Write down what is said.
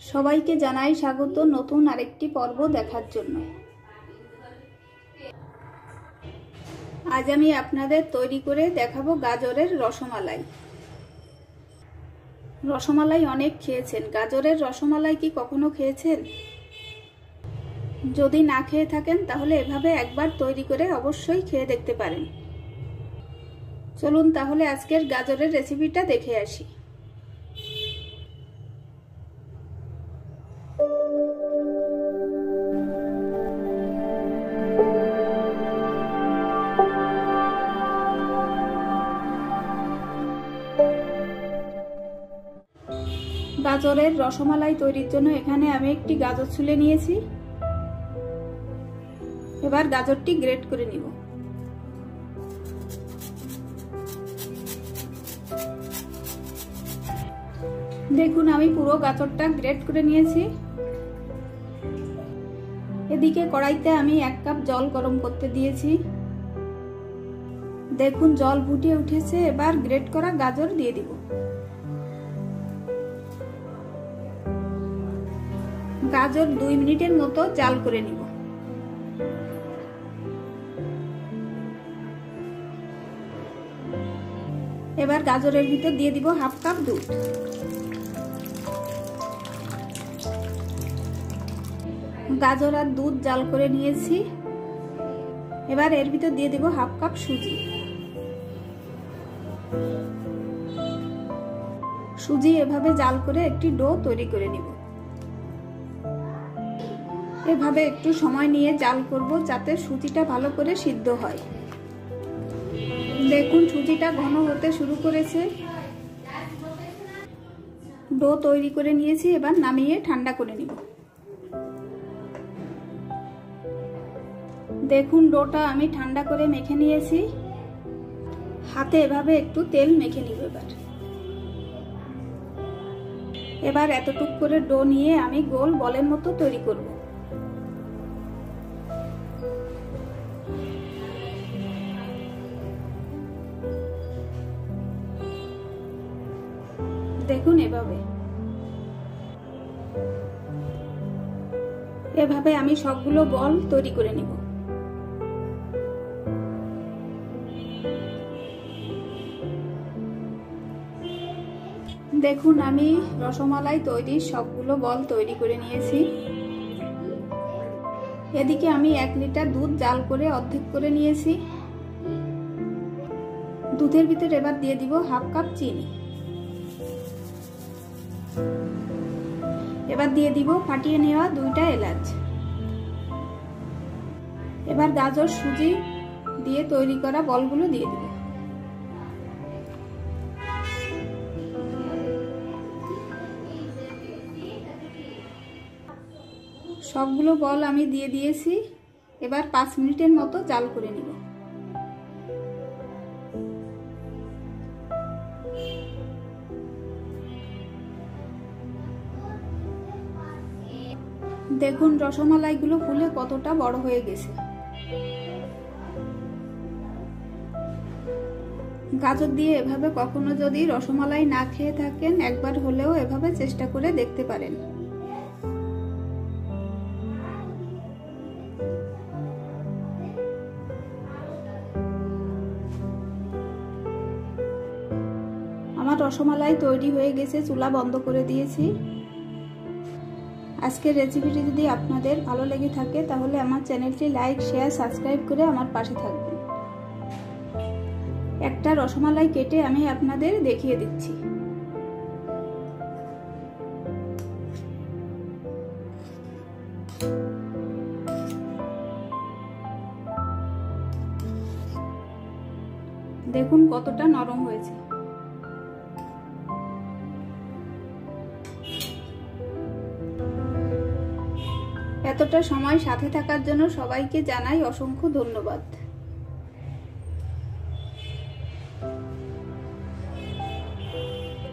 সবাইকে জানাই স্বাগত নতুন আরেকটি পর্ব দেখার জন্য। আজ আমি আপনাদের তৈরি করে দেখাবো গাজরের রসমালাই। রসমালাই অনেক খেয়েছেন, গাজরের রসমালাই কি কখনো খেয়েছেন? যদি না খেয়ে থাকেন তাহলে এভাবে একবার তৈরি করে অবশ্যই খেয়ে দেখতে পারেন। চলুন তাহলে আজকের গাজরের রেসিপিটা দেখে আসি। গাজরের রসমালাই তৈরির জন্য এখানে আমি একটি গাজর ছুলে নিয়েছি। এবার গাজরটি গ্রেট করে নিব। দেখুন আমি পুরো গাজরটা গ্রেট করে নিয়েছি। এদিকে কড়াইতে আমি 1 কাপ জল গরম করতে দিয়েছি। দেখুন জল ফুটে উঠেছে। এবার গ্রেট করা গাজর দিয়ে দিব। গাজর 2 মিনিটের মতো জাল করে নিব। এবার গাজরের ভিতর দিয়ে দিব 1/2 কাপ দুধ। গাজর আর দুধ জাল করে নিয়েছি। এবার এর ভিতর দিয়ে দিব 1/2 কাপ সুজি। সুজি এভাবে জাল করে একটি ডো তৈরি করে নিব। এভাবে একটু সময় নিয়ে জাল করব যাতে সুজিটা ভালো করে সিদ্ধ হয়। দেখুন সুজিটা ঘন হতে শুরু করেছে। ডো তৈরি করে নিয়েছি। এবার নামিয়ে ঠান্ডা করে নিব। দেখুন ডোটা আমি ঠান্ডা করে মেখে নিয়েছি। হাতে এভাবে একটু তেল মেখে নিব। এবার এতটুক করে ডো নিয়ে আমি গোল বলের মতো তৈরি করব। দেখুন এভাবে আমি সবগুলো বল তৈরি করে নিব। দেখুন আমি রসমালাই তৈরির সবগুলো বল তৈরি করে নিয়েছি। এদিকে আমি 1 লিটার দুধ জাল করে অর্ধেক করে নিয়েছি। দুধের ভিতর এবার দিয়ে দিব 1/2 কাপ চিনি। এবার দিয়ে দিব ফাটিয়ে নেওয়া 2টা এলাচ। এবার গাজর সুজি দিয়ে তৈরি করা বলগুলো দিয়ে দিব। সবগুলো বল আমি দিয়ে দিয়েছি। এবার 5 মিনিটের মতো জাল করে নিব। দেখুন রসমালাইগুলো ফুলে কতটা বড় হয়ে গেছে। গাজর দিয়ে এভাবে কখনো যদি রসমালাই না খেয়ে থাকেন একবার হলেও এভাবে চেষ্টা করে দেখতে পারেন। আমার রসমালাই তৈরি হয়ে গেছে। চুলা বন্ধ করে দিয়েছি। আজকের রেসিপিটি যদি আপনাদের ভালো লেগে থাকে তাহলে আমার চ্যানেলটি লাইক শেয়ার সাবস্ক্রাইব করে আমার পাশে থাকবেন। একটা রসমালাই কেটে আমি আপনাদের দেখিয়ে দিচ্ছি। দেখুন কতটা নরম হয়েছে। এতটা সময় সাথে থাকার জন্য সবাইকে জানাই অসংখ্য ধন্যবাদ।